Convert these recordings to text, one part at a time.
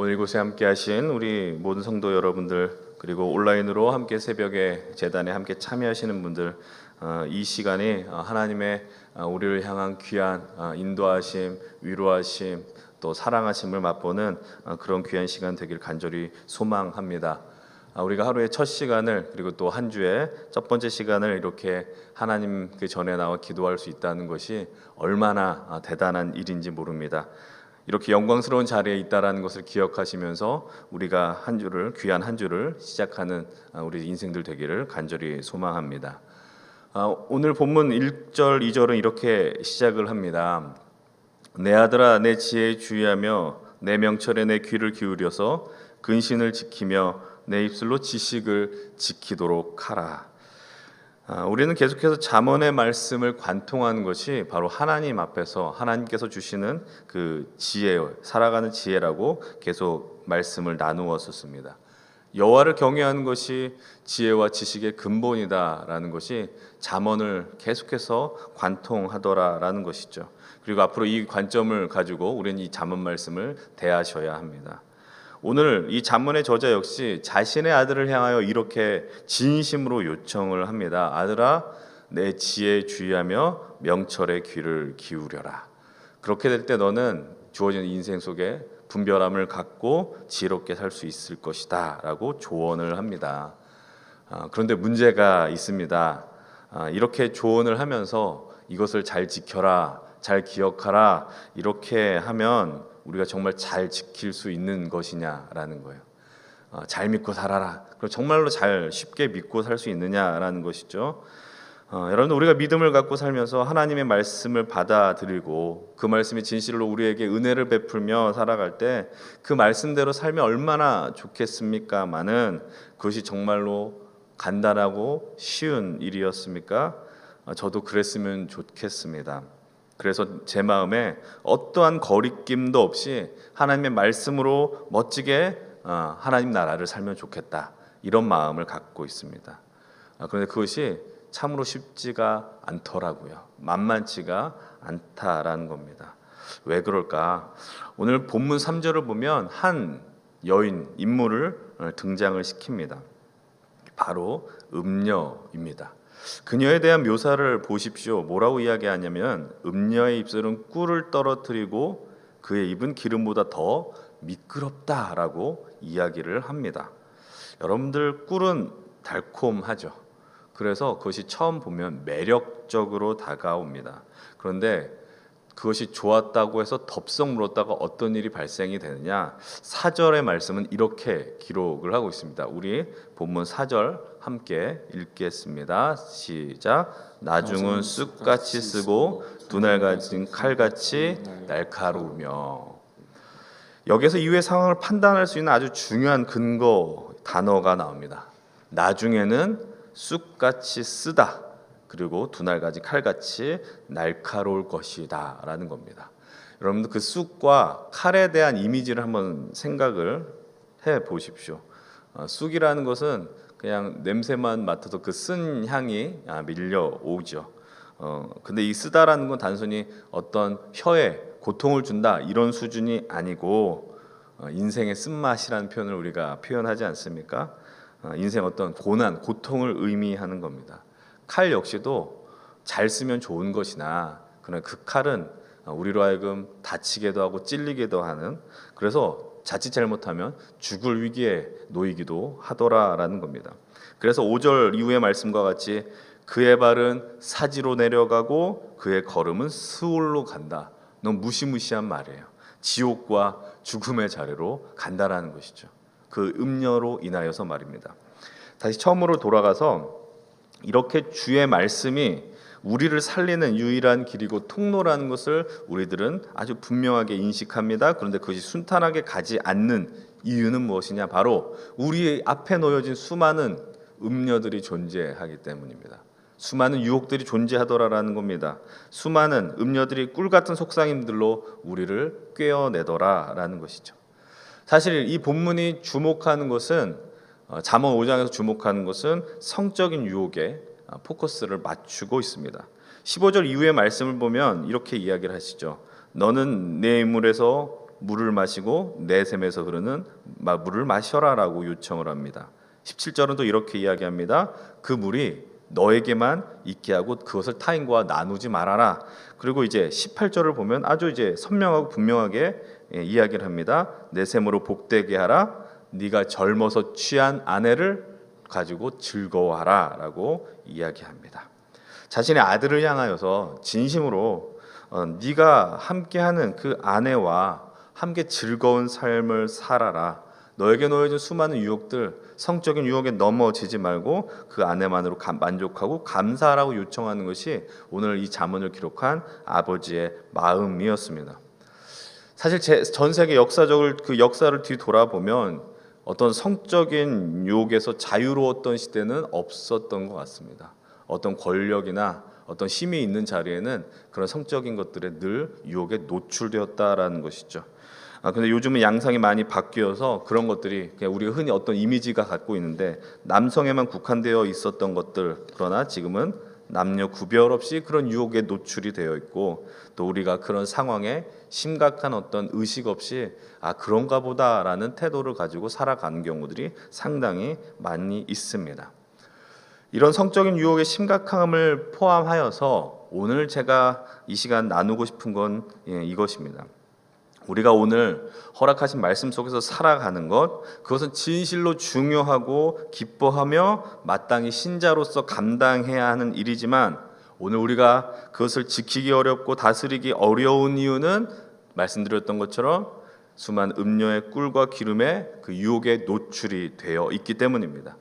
오늘 이곳에 함께 하신 우리 모든 성도 여러분들, 그리고 온라인으로 함께 새벽에 제단에 함께 참여하시는 분들, 이 시간이 하나님의 우리를 향한 귀한 인도하심, 위로하심, 또 사랑하심을 맛보는 그런 귀한 시간 되길 간절히 소망합니다. 우리가 하루의 첫 시간을, 그리고 또 한 주의 첫 번째 시간을 이렇게 하나님 그 전에 나와 기도할 수 있다는 것이 얼마나 대단한 일인지 모릅니다. 이렇게 영광스러운 자리에 있다라는 것을 기억하시면서 우리가 한 주를, 귀한 한 주를 시작하는 우리 인생들 되기를 간절히 소망합니다. 오늘 본문 1절, 2절은 이렇게 시작을 합니다. 내 아들아, 내 지혜에 주의하며 내 명철에 내 귀를 기울여서 근신을 지키며 내 입술로 지식을 지키도록 하라. 우리는 계속해서 잠언의 말씀을 관통하는 것이 바로 하나님 앞에서 하나님께서 주시는 그 지혜, 살아가는 지혜라고 계속 말씀을 나누었었습니다. 여호와를 경외하는 것이 지혜와 지식의 근본이다라는 것이 잠언을 계속해서 관통하더라라는 것이죠. 그리고 앞으로 이 관점을 가지고 우리는 이 잠언 말씀을 대하셔야 합니다. 오늘 이 잠언의 저자 역시 자신의 아들을 향하여 이렇게 진심으로 요청을 합니다. 아들아, 내 지혜에 주의하며 명철의 귀를 기울여라. 그렇게 될 때 너는 주어진 인생 속에 분별함을 갖고 지혜롭게 살 수 있을 것이다 라고 조언을 합니다. 그런데 문제가 있습니다. 이렇게 조언을 하면서 이것을 잘 지켜라, 잘 기억하라 이렇게 하면 우리가 정말 잘 지킬 수 있는 것이냐라는 거예요. 잘 믿고 살아라. 그럼 정말로 잘 쉽게 믿고 살 수 있느냐라는 것이죠. 여러분, 우리가 믿음을 갖고 살면서 하나님의 말씀을 받아들이고 그 말씀이 진실로 우리에게 은혜를 베풀며 살아갈 때 그 말씀대로 살면 얼마나 좋겠습니까마는 그것이 정말로 간단하고 쉬운 일이었습니까? 저도 그랬으면 좋겠습니다. 그래서 제 마음에 어떠한 거리낌도 없이 하나님의 말씀으로 멋지게 하나님 나라를 살면 좋겠다, 이런 마음을 갖고 있습니다. 그런데 그것이 참으로 쉽지가 않더라고요. 만만치가 않다라는 겁니다. 왜 그럴까? 오늘 본문 3절을 보면 한 여인, 인물을 등장을 시킵니다. 바로 음녀입니다. 그녀에 대한 묘사를 보십시오. 뭐라고 이야기하냐면 음녀의 입술은 꿀을 떨어뜨리고 그의 입은 기름보다 더 미끄럽다라고 이야기를 합니다. 여러분들, 꿀은 달콤하죠. 그래서 그것이 처음 보면 매력적으로 다가옵니다. 그런데 그것이 좋았다고 해서 덥석 물었다가 어떤 일이 발생이 되느냐? 4절의 말씀은 이렇게 기록을 하고 있습니다. 우리 본문 4절 함께 읽겠습니다. 시작. 나중은 쑥같이 쓰고 두 날 가진 칼같이 날카로우며. 여기서 이후의 상황을 판단할 수 있는 아주 중요한 근거 단어가 나옵니다. 나중에는 쑥같이 쓰다, 그리고 두 날 가진 칼같이 날카로울 것이다 라는 겁니다. 여러분들, 그 쑥과 칼에 대한 이미지를 한번 생각을 해 보십시오. 쑥이라는 것은 그냥 냄새만 맡아도 그 쓴 향이 밀려오죠. 근데 이 쓰다라는 건 단순히 어떤 혀에 고통을 준다 이런 수준이 아니고 인생의 쓴맛이라는 표현을 우리가 표현하지 않습니까? 인생 어떤 고난, 고통을 의미하는 겁니다. 칼 역시도 잘 쓰면 좋은 것이나, 그러나 그 칼은 우리로 하여금 다치게도 하고 찔리기도 하는, 그래서 자칫 잘못하면 죽을 위기에 놓이기도 하더라라는 겁니다. 그래서 5절 이후의 말씀과 같이 그의 발은 사지로 내려가고 그의 걸음은 스올로 간다. 너무 무시무시한 말이에요. 지옥과 죽음의 자리로 간다라는 것이죠. 그 음녀로 인하여서 말입니다. 다시 처음으로 돌아가서 이렇게 주의 말씀이 우리를 살리는 유일한 길이고 통로라는 것을 우리들은 아주 분명하게 인식합니다. 그런데 그것이 순탄하게 가지 않는 이유는 무엇이냐? 바로 우리 앞에 놓여진 수많은 음녀들이 존재하기 때문입니다. 수많은 유혹들이 존재하더라라는 겁니다. 수많은 음녀들이 꿀같은 속삭임들로 우리를 꿰어내더라라는 것이죠. 사실 이 본문이 주목하는 것은, 잠언 5장에서 주목하는 것은 성적인 유혹에 포커스를 맞추고 있습니다. 15절 이후의 말씀을 보면 이렇게 이야기를 하시죠. 너는 내 인물에서 물을 마시고 내 샘에서 흐르는 물을 마셔라라고 요청을 합니다. 17절은 또 이렇게 이야기합니다. 그 물이 너에게만 있게 하고 그것을 타인과 나누지 말아라. 그리고 이제 18절을 보면 아주 이제 선명하고 분명하게 이야기를 합니다. 내 샘으로 복되게 하라. 네가 젊어서 취한 아내를 가지고 즐거워하라라고 이야기합니다. 자신의 아들을 향하여서 진심으로 네가 함께하는 그 아내와 함께 즐거운 삶을 살아라. 너에게 놓여진 수많은 유혹들, 성적인 유혹에 넘어지지 말고 그 아내만으로 만족하고 감사하라고 요청하는 것이 오늘 이 잠언을 기록한 아버지의 마음이었습니다. 사실 전 세계 그 역사를 뒤돌아보면 어떤 성적인 유혹에서 자유로웠던 시대는 없었던 것 같습니다. 어떤 권력이나 어떤 힘이 있는 자리에는 그런 성적인 것들에 늘 유혹에 노출되었다라는 것이죠. 근데 요즘은 양상이 많이 바뀌어서 그런 것들이 그냥 우리가 흔히 어떤 이미지가 갖고 있는데 남성에만 국한되어 있었던 것들, 그러나 지금은 남녀 구별 없이 그런 유혹에 노출이 되어 있고, 또 우리가 그런 상황에 심각한 어떤 의식 없이 그런가 보다라는 태도를 가지고 살아가는 경우들이 상당히 많이 있습니다. 이런 성적인 유혹의 심각함을 포함하여서 오늘 제가 이 시간 나누고 싶은 건 이것입니다. 우리가 오늘 허락하신 말씀 속에서 살아가는 것, 그것은 진실로 중요하고 기뻐하며 마땅히 신자로서 감당해야 하는 일이지만, 오늘 우리가 그것을 지키기 어렵고 다스리기 어려운 이유는 말씀드렸던 것처럼 수많은 음료의 꿀과 기름에 그 유혹에 노출이 되어 있기 때문입니다.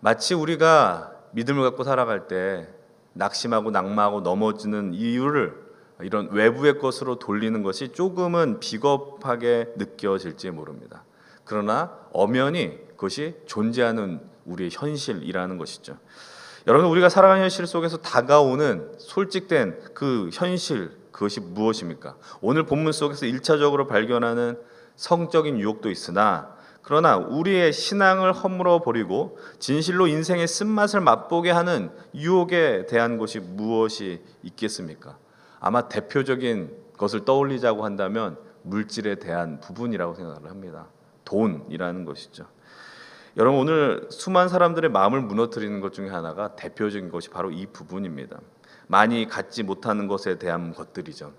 마치 우리가 믿음을 갖고 살아갈 때 낙심하고 낙마하고 넘어지는 이유를 이런 외부의 것으로 돌리는 것이 조금은 비겁하게 느껴질지 모릅니다. 그러나 엄연히 그것이 존재하는 우리의 현실이라는 것이죠. 여러분, 우리가 살아가는 현실 속에서 다가오는 솔직된 그 현실, 그것이 무엇입니까? 오늘 본문 속에서 1차적으로 발견하는 성적인 유혹도 있으나, 그러나 우리의 신앙을 허물어 버리고 진실로 인생의 쓴맛을 맛보게 하는 유혹에 대한 것이 무엇이 있겠습니까? 아마 대표적인 것을 떠올리자고 한다면 물질에 대한 부분이라고 생각을 합니다. 돈이라는 것이죠. 여러분, 오늘 수많은 사람들의 마음을 무너뜨리는 것 중에 하나가 대표적인 것이 바로 이 부분입니다. 많이 갖지 못하는 것에 대한 것들이죠.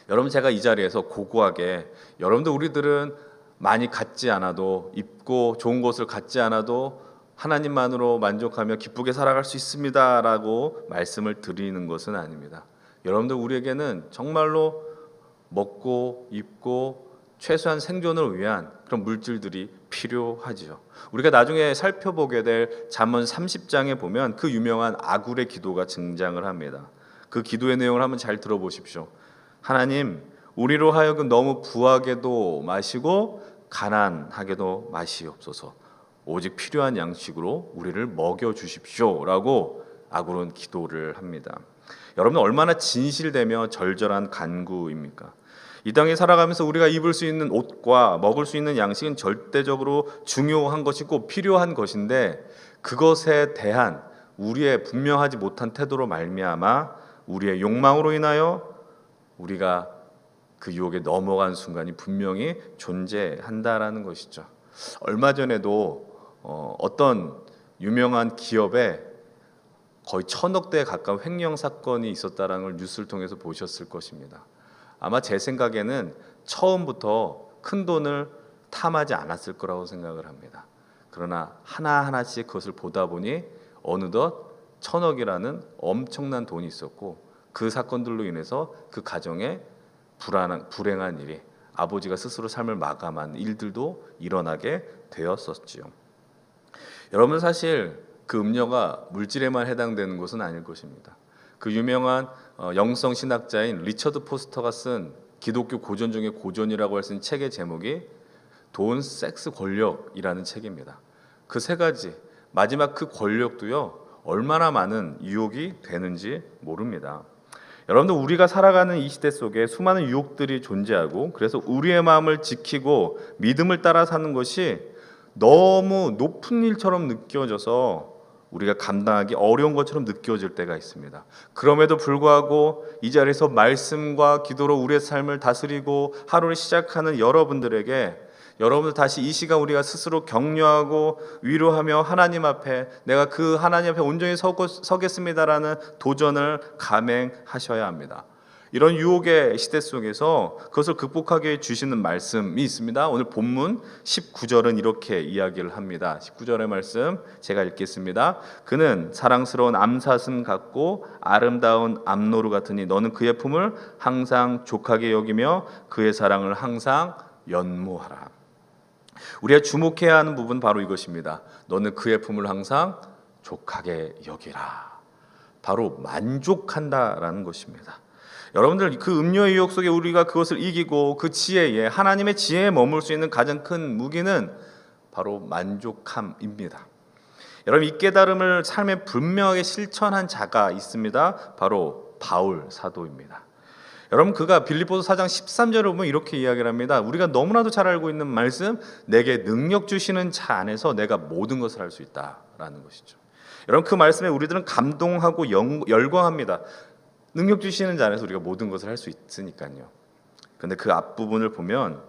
여러분, 제가 이 자리에서 고고하게 여러분들 우리들은 많이 갖지 않아도, 입고 좋은 것을 갖지 않아도 하나님만으로 만족하며 기쁘게 살아갈 수 있습니다라고 말씀을 드리는 것은 아닙니다. 여러분들 우리에게는 정말로 먹고 입고 최소한 생존을 위한 그런 물질들이 필요하지요. 우리가 나중에 살펴보게 될 잠언 30장에 보면 그 유명한 아굴의 기도가 등장을 합니다. 그 기도의 내용을 한번 잘 들어보십시오. 하나님, 우리로 하여금 너무 부하게도 마시고 가난하게도 마시옵소서. 오직 필요한 양식으로 우리를 먹여 주십시오라고 아굴은 기도를 합니다. 여러분, 얼마나 진실되며 절절한 간구입니까? 이 땅에 살아가면서 우리가 입을 수 있는 옷과 먹을 수 있는 양식은 절대적으로 중요한 것이고 필요한 것인데, 그것에 대한 우리의 분명하지 못한 태도로 말미암아 우리의 욕망으로 인하여 우리가 그 유혹에 넘어간 순간이 분명히 존재한다라는 것이죠. 얼마 전에도 어떤 유명한 기업에 거의 1,000억대에 가까운 횡령 사건이 있었다라는 걸 뉴스를 통해서 보셨을 것입니다. 아마 제 생각에는 처음부터 큰 돈을 탐하지 않았을 거라고 생각을 합니다. 그러나 하나하나씩 그것을 보다 보니 어느덧 1,000억이라는 엄청난 돈이 있었고, 그 사건들로 인해서 그 가정에 불행한 일이, 아버지가 스스로 삶을 마감한 일들도 일어나게 되었었지요. 여러분, 사실 그 음료가 물질에만 해당되는 것은 아닐 것입니다. 그 유명한 영성 신학자인 리처드 포스터가 쓴 기독교 고전 중에 고전이라고 할 수 있는 책의 제목이 돈, 섹스, 권력이라는 책입니다. 그 세 가지, 마지막 그 권력도요, 얼마나 많은 유혹이 되는지 모릅니다. 여러분들, 우리가 살아가는 이 시대 속에 수많은 유혹들이 존재하고, 그래서 우리의 마음을 지키고 믿음을 따라 사는 것이 너무 높은 일처럼 느껴져서 우리가 감당하기 어려운 것처럼 느껴질 때가 있습니다. 그럼에도 불구하고 이 자리에서 말씀과 기도로 우리의 삶을 다스리고 하루를 시작하는 여러분들에게, 여러분들 다시 이 시간 우리가 스스로 격려하고 위로하며 하나님 앞에 내가 그 하나님 앞에 온전히 서겠습니다라는 도전을 감행하셔야 합니다. 이런 유혹의 시대 속에서 그것을 극복하게 해 주시는 말씀이 있습니다. 오늘 본문 19절은 이렇게 이야기를 합니다. 19절의 말씀 제가 읽겠습니다. 그는 사랑스러운 암사슴 같고 아름다운 암노루 같으니 너는 그의 품을 항상 족하게 여기며 그의 사랑을 항상 연모하라. 우리가 주목해야 하는 부분 바로 이것입니다. 너는 그의 품을 항상 족하게 여기라. 바로 만족한다라는 것입니다. 여러분들, 그 음료의 유혹 속에 우리가 그것을 이기고 그 지혜에, 하나님의 지혜에 머물 수 있는 가장 큰 무기는 바로 만족함입니다. 여러분, 이 깨달음을 삶에 분명하게 실천한 자가 있습니다. 바로 바울 사도입니다. 여러분, 그가 빌립보서 4장 13절에 보면 이렇게 이야기를 합니다. 우리가 너무나도 잘 알고 있는 말씀, 내게 능력 주시는 자 안에서 내가 모든 것을 할 수 있다라는 것이죠. 여러분, 그 말씀에 우리들은 감동하고 열광합니다. 능력 주시는 자 안에서 우리가 모든 것을 할 수 있으니까요. 그런데 그 앞부분을 보면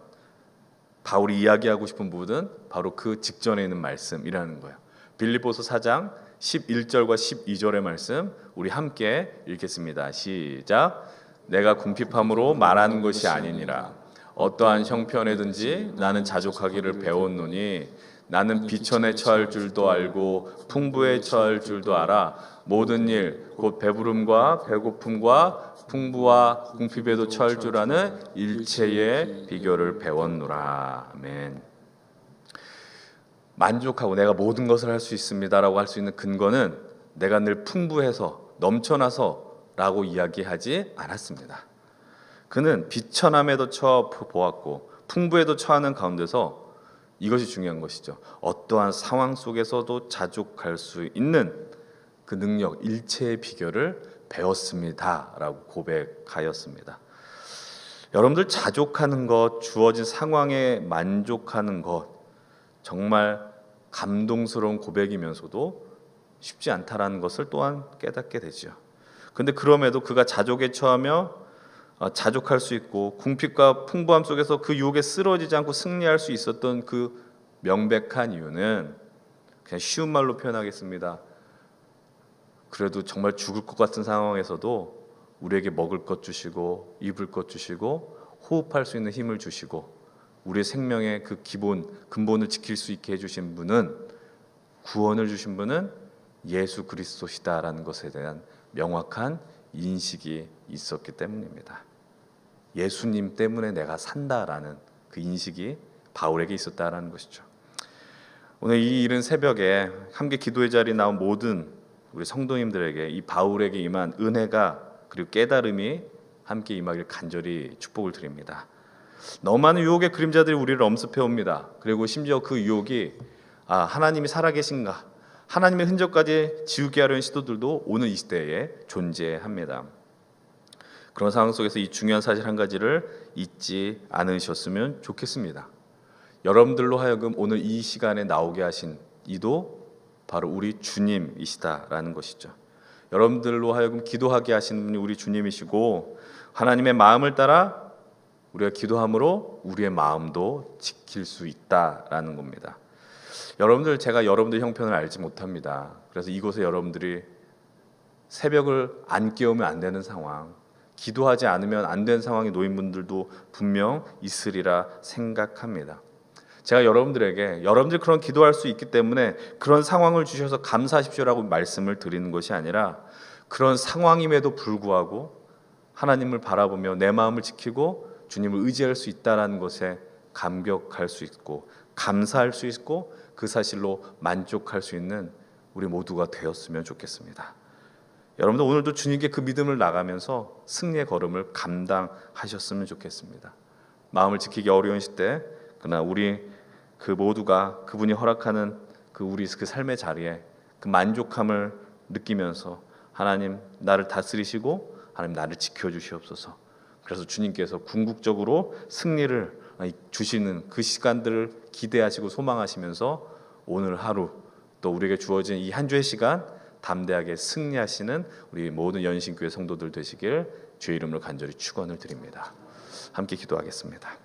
바울이 이야기하고 싶은 부분은 바로 그 직전에 있는 말씀이라는 거예요. 빌립보서 4장 11절과 12절의 말씀 우리 함께 읽겠습니다. 시작. 내가 궁핍함으로 말하는 것이 아니니라. 어떠한 형편에든지 나는 자족하기를 배웠노니 나는 비천에 처할 줄도 알고 풍부에 처할 줄도 알아. 모든 일 곧 배부름과 배고픔과 풍부와 궁핍에도 처할 줄 아는 일체의 비결을 배웠노라. 아멘. 만족하고 내가 모든 것을 할 수 있습니다라고 할 수 있는 근거는 내가 늘 풍부해서 넘쳐나서라고 이야기하지 않았습니다. 그는 비천함에도 처해 보았고 풍부에도 처하는 가운데서 이것이 중요한 것이죠. 어떠한 상황 속에서도 자족할 수 있는 그 능력, 일체의 비결을 배웠습니다라고 고백하였습니다. 여러분들, 자족하는 것, 주어진 상황에 만족하는 것, 정말 감동스러운 고백이면서도 쉽지 않다라는 것을 또한 깨닫게 되죠. 그런데 그럼에도 그가 자족에 처하며 자족할 수 있고 궁핍과 풍부함 속에서 그 유혹에 쓰러지지 않고 승리할 수 있었던 그 명백한 이유는, 그냥 쉬운 말로 표현하겠습니다. 그래도 정말 죽을 것 같은 상황에서도 우리에게 먹을 것 주시고 입을 것 주시고 호흡할 수 있는 힘을 주시고 우리의 생명의 그 근본을 지킬 수 있게 해주신 분은, 구원을 주신 분은 예수 그리스도시다라는 것에 대한 명확한 인식이 있었기 때문입니다. 예수님 때문에 내가 산다라는 그 인식이 바울에게 있었다라는 것이죠. 오늘 이 이른 새벽에 함께 기도의 자리에 나온 모든 우리 성도님들에게 이 바울에게 임한 은혜가 그리고 깨달음이 함께 임하길 간절히 축복을 드립니다. 너무 많은 유혹의 그림자들이 우리를 엄습해 옵니다. 그리고 심지어 그 유혹이 하나님이 살아계신가, 하나님의 흔적까지 지우게 하려는 시도들도 오늘 이 시대에 존재합니다. 그런 상황 속에서 이 중요한 사실 한 가지를 잊지 않으셨으면 좋겠습니다. 여러분들로 하여금 오늘 이 시간에 나오게 하신 이도 바로 우리 주님이시다라는 것이죠. 여러분들로 하여금 기도하게 하시는 분이 우리 주님이시고, 하나님의 마음을 따라 우리가 기도함으로 우리의 마음도 지킬 수 있다라는 겁니다. 여러분들, 제가 여러분들 형편을 알지 못합니다. 그래서 이곳에 여러분들이 새벽을 안 깨우면 안 되는 상황, 기도하지 않으면 안 되는 상황에 놓인 분들도 분명 있으리라 생각합니다. 제가 여러분들에게 여러분들이 그런 기도할 수 있기 때문에 그런 상황을 주셔서 감사하십시오라고 말씀을 드리는 것이 아니라, 그런 상황임에도 불구하고 하나님을 바라보며 내 마음을 지키고 주님을 의지할 수 있다는 것에 감격할 수 있고 감사할 수 있고 그 사실로 만족할 수 있는 우리 모두가 되었으면 좋겠습니다. 여러분들, 오늘도 주님께 그 믿음을 나가면서 승리의 걸음을 감당하셨으면 좋겠습니다. 마음을 지키기 어려운 시대, 그러나 우리 그 모두가 그분이 허락하는 우리 그 삶의 자리에 그 만족함을 느끼면서, 하나님 나를 다스리시고 하나님 나를 지켜주시옵소서. 그래서 주님께서 궁극적으로 승리를 주시는 그 시간들을 기대하시고 소망하시면서 오늘 하루 또 우리에게 주어진 이 한 주의 시간 담대하게 승리하시는 우리 모든 연신교회 성도들 되시길 주의 이름으로 간절히 축원을 드립니다. 함께 기도하겠습니다.